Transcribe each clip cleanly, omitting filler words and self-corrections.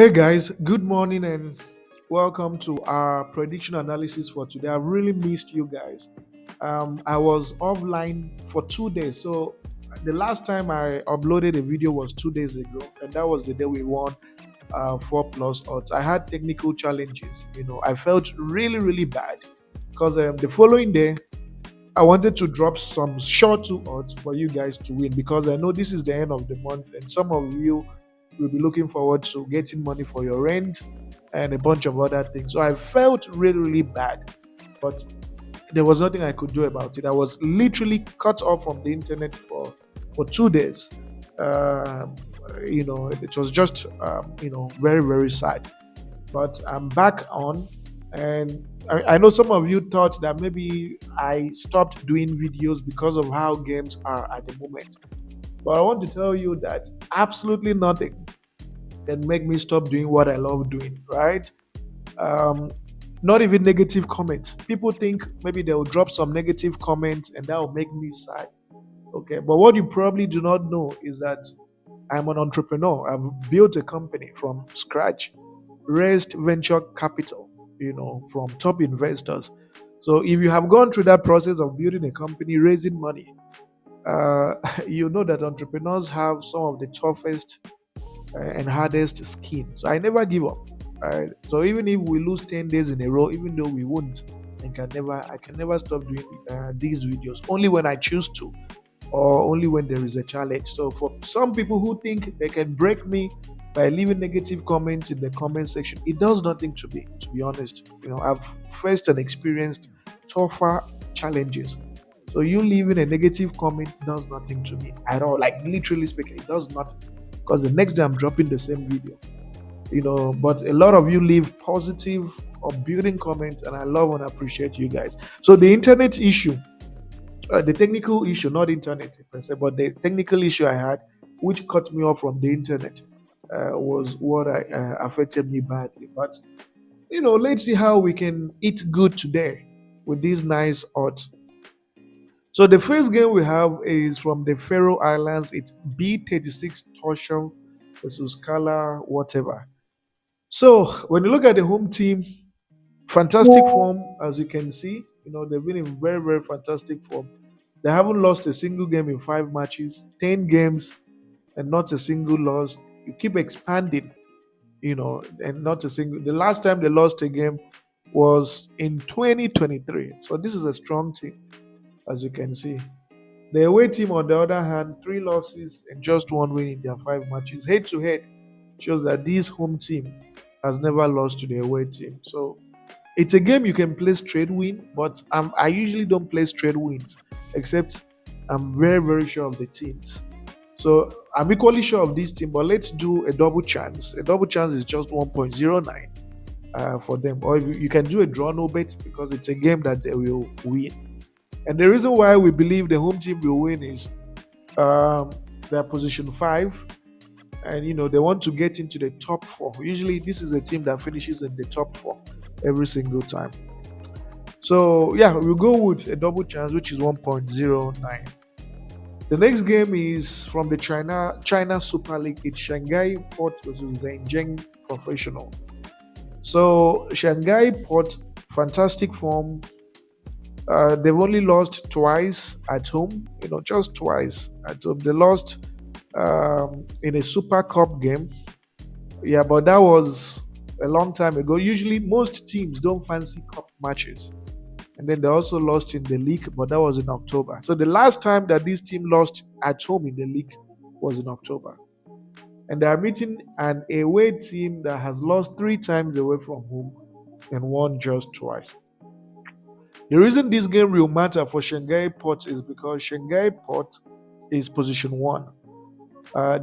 Hey guys, good morning and welcome to our prediction analysis for today. I've really missed you guys. I was offline for 2 days, so the last time I uploaded a video was 2 days ago, and that was the day we won 4 plus odds. I had technical challenges, I felt really bad because the following day I wanted to drop some short two odds for you guys to win because I know this is the end of the month and some of you will be looking forward to getting money for your rent and a bunch of other things. So I felt really bad, but there was nothing I could do about it. I was literally cut off from the internet for 2 days. Um, it was just very sad. But I'm back on, and I know some of you thought that maybe I stopped doing videos because of how games are at the moment. But I want to tell you that absolutely nothing can make me stop doing what I love doing, right? Um, Not even negative comments. People think maybe they'll drop some negative comments and that will make me sad. Okay, but what you probably do not know is that I'm an entrepreneur. I've built a company from scratch, raised venture capital, from top investors. So if you have gone through that process of building a company, raising money, uh, you know that entrepreneurs have some of the toughest and hardest skin. So I never give up. Right. So even if we lose 10 days in a row, even though we won't, I can never stop doing these videos. Only when I choose to, or only when there is a challenge. So for some people who think they can break me by leaving negative comments in the comment section, it does nothing to me. To be honest, I've faced and experienced tougher challenges. So you leaving a negative comment does nothing to me at all. Like literally speaking, it does nothing. Because the next day I'm dropping the same video. But a lot of you leave positive or building comments, and I love and appreciate you guys. So the internet issue, the technical issue, not internet per se, but the technical issue I had, which cut me off from the internet, was what affected me badly. But let's see how we can eat good today with these nice odds. So the first game we have is from the Faroe Islands. It's B36 Torsion versus Kala, whatever. So when you look at the home team, fantastic form, as you can see. They've been in very fantastic form. They haven't lost a single game in 5 matches, 10 games, and not a single loss. You keep expanding, and not a single. The last time they lost a game was in 2023. So this is a strong team, as you can see. The away team, on the other hand, 3 losses and just 1 win in their 5 matches. Head to head shows that this home team has never lost to the away team. So it's a game you can play straight win, but I usually don't play straight wins, except I'm very sure of the teams. So I'm equally sure of this team, but let's do a double chance. A double chance is just 1.09 for them. Or if you can do a draw no bet because it's a game that they will win. And the reason why we believe the home team will win is they're position 5, and they want to get into the top 4. Usually this is a team that finishes in the top 4 every single time. So yeah, we'll go with a double chance, which is 1.09. The next game is from the China Super League. It's Shanghai Port versus Zhejiang Professional. So Shanghai Port, fantastic form. They've only lost twice at home, just twice at home. They lost in a Super Cup game. Yeah, but that was a long time ago. Usually, most teams don't fancy cup matches. And then they also lost in the league, but that was in October. So the last time that this team lost at home in the league was in October. And they are meeting an away team that has lost 3 times away from home and won just twice. The reason this game will matter for Shanghai Port is because Shanghai Port is position 1.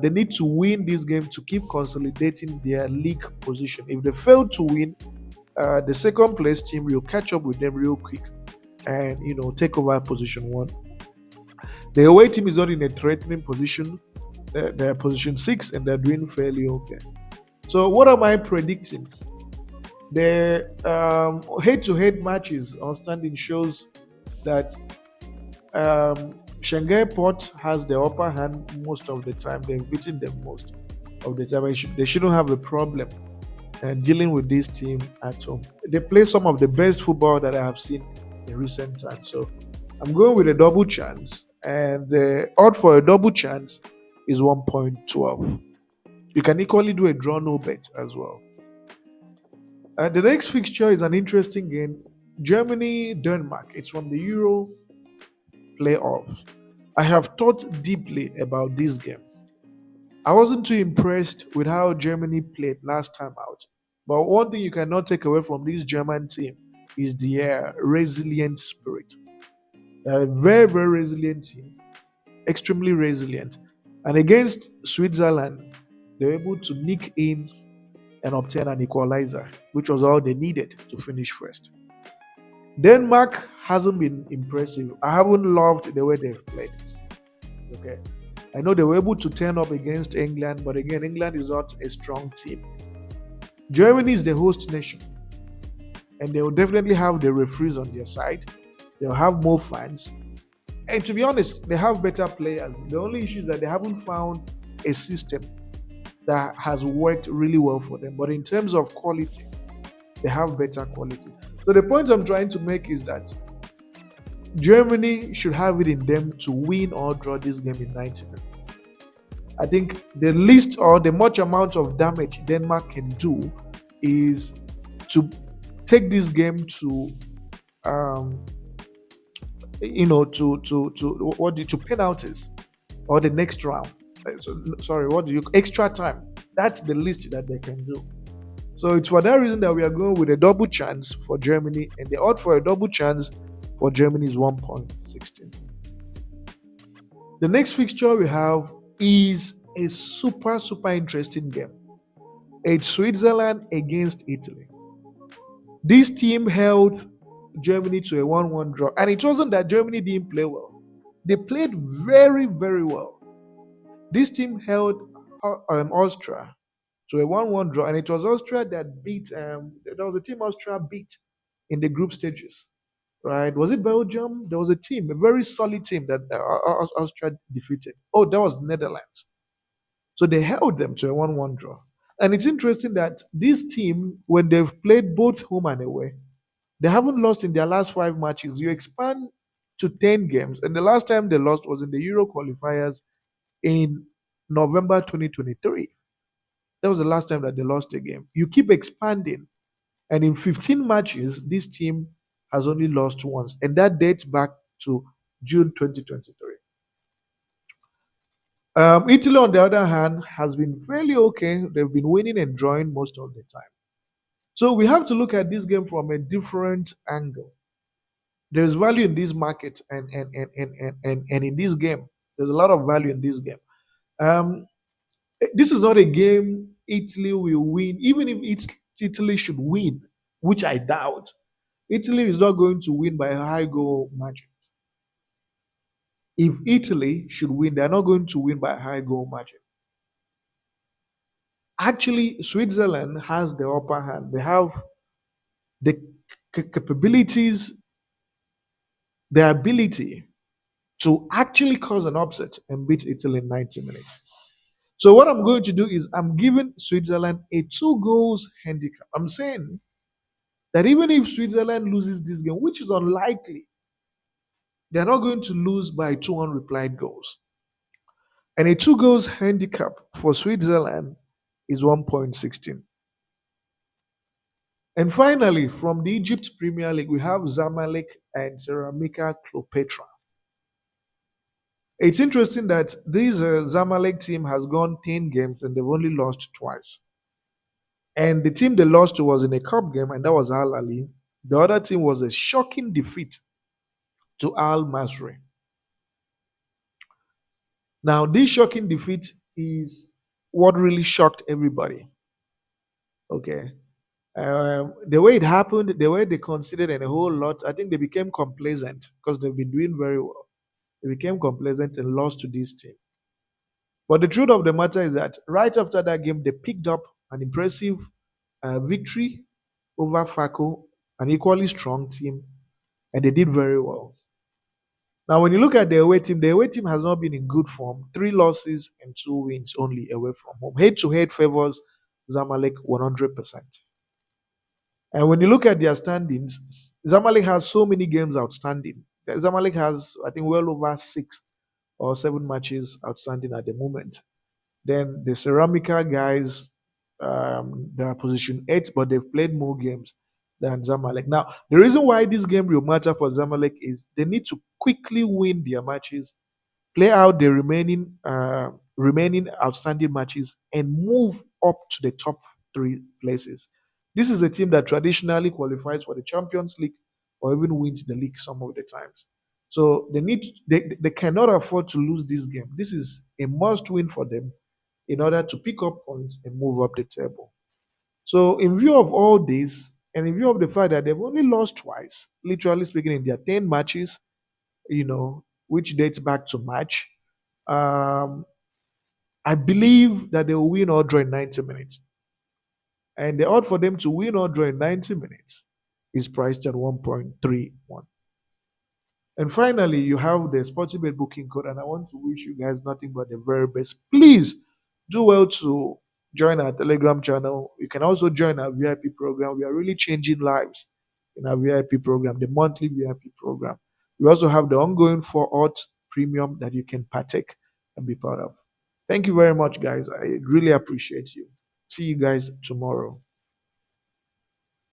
They need to win this game to keep consolidating their league position. If they fail to win, the second place team will catch up with them real quick and take over position 1. The away team is not in a threatening position. They're position 6 and they're doing fairly okay. So what am I predicting? The head-to-head matches on standing shows that Shanghai Port has the upper hand most of the time. They've beaten them most of the time. They shouldn't have a problem dealing with this team at home. They play some of the best football that I have seen in recent times. So I'm going with a double chance, and the odd for a double chance is 1.12. You can equally do a draw no bet as well. The next fixture is an interesting game, Germany Denmark. It's from the Euro playoffs. I have thought deeply about this game. I wasn't too impressed with how Germany played last time out. But one thing you cannot take away from this German team is their resilient spirit. They're a very, very resilient team, extremely resilient. And against Switzerland, they were able to nick in and obtain an equalizer, which was all they needed to finish first. Denmark hasn't been impressive. I haven't loved the way they've played. Okay. I know they were able to turn up against England, but again, England is not a strong team. Germany is the host nation, and they will definitely have the referees on their side. They'll have more fans. And to be honest, they have better players. The only issue is that they haven't found a system that has worked really well for them. But in terms of quality, they have better quality. So the point I'm trying to make is that Germany should have it in them to win or draw this game in 90 minutes. I think the least or the much amount of damage Denmark can do is to take this game to um to penalties or the next round. Sorry, what do you extra time? That's the least that they can do. So it's for that reason that we are going with a double chance for Germany, and the odd for a double chance for Germany is 1.16. The next fixture we have is a super, super interesting game. It's Switzerland against Italy. This team held Germany to a 1-1 draw. And it wasn't that Germany didn't play well, they played very, very well. This team held Austria to a 1-1 draw. And it was Austria that beat, there was a team Austria beat in the group stages. Right? Was it Belgium? There was a team, a very solid team that Austria defeated. Oh, that was Netherlands. So they held them to a 1-1 draw. And it's interesting that this team, when they've played both home and away, they haven't lost in their last 5 matches. You expand to 10 games, and the last time they lost was in the Euro qualifiers in November 2023. That was the last time that they lost a game. You keep expanding, and in 15 matches, this team has only lost once, and that dates back to June 2023. Italy, on the other hand, has been fairly okay. They've been winning and drawing most of the time. So we have to look at this game from a different angle. There's value in this market and in this game. There's a lot of value in this game. Um, this is not a game Italy will win, even if Italy should win, which I doubt. Italy is not going to win by a high goal margin. If Italy should win, they're not going to win by a high goal margin. Actually, Switzerland has the upper hand. They have the capabilities, the ability to actually cause an upset and beat Italy in 90 minutes. So what I'm going to do is I'm giving Switzerland a 2 goals handicap. I'm saying that even if Switzerland loses this game, which is unlikely, they're not going to lose by 2 unreplied goals. And a 2 goals handicap for Switzerland is 1.16. And finally, from the Egypt Premier League, we have Zamalek and Ceramica Cleopatra. It's interesting that this Zamalek team has gone 10 games and they've only lost twice. And the team they lost to was in a cup game, and that was Al Ali. The other team was a shocking defeat to Al Masry. Now, this shocking defeat is what really shocked everybody. Okay. The way it happened, the way they considered and a whole lot, I think they became complacent because they've been doing very well. They became complacent and lost to this team. But the truth of the matter is that right after that game, they picked up an impressive victory over FACO, an equally strong team, and they did very well. Now, when you look at the away team has not been in good form. 3 losses and 2 wins only away from home. Head-to-head favors Zamalek 100%. And when you look at their standings, Zamalek has so many games outstanding. Zamalek has, I think, well over 6 or 7 matches outstanding at the moment. Then the Ceramica guys, they are position 8, but they've played more games than Zamalek. Now, the reason why this game will matter for Zamalek is they need to quickly win their matches, play out the remaining outstanding matches, and move up to the top 3 places. This is a team that traditionally qualifies for the Champions League or even wins the league some of the times. So they cannot afford to lose this game. This is a must win for them in order to pick up points and move up the table. So, in view of all this, and in view of the fact that they've only lost twice, literally speaking, in their 10 matches, which dates back to March, um, I believe that they will win or draw in 90 minutes. And the odds for them to win or draw in 90 minutes is priced at 1.31. And finally, you have the Sportybet booking code, and I want to wish you guys nothing but the very best. Please do well to join our Telegram channel. You can also join our VIP program. We are really changing lives in our VIP program, the monthly VIP program. We also have the ongoing 4 odds premium that you can partake and be part of. Thank you very much, guys. I really appreciate you. See you guys tomorrow.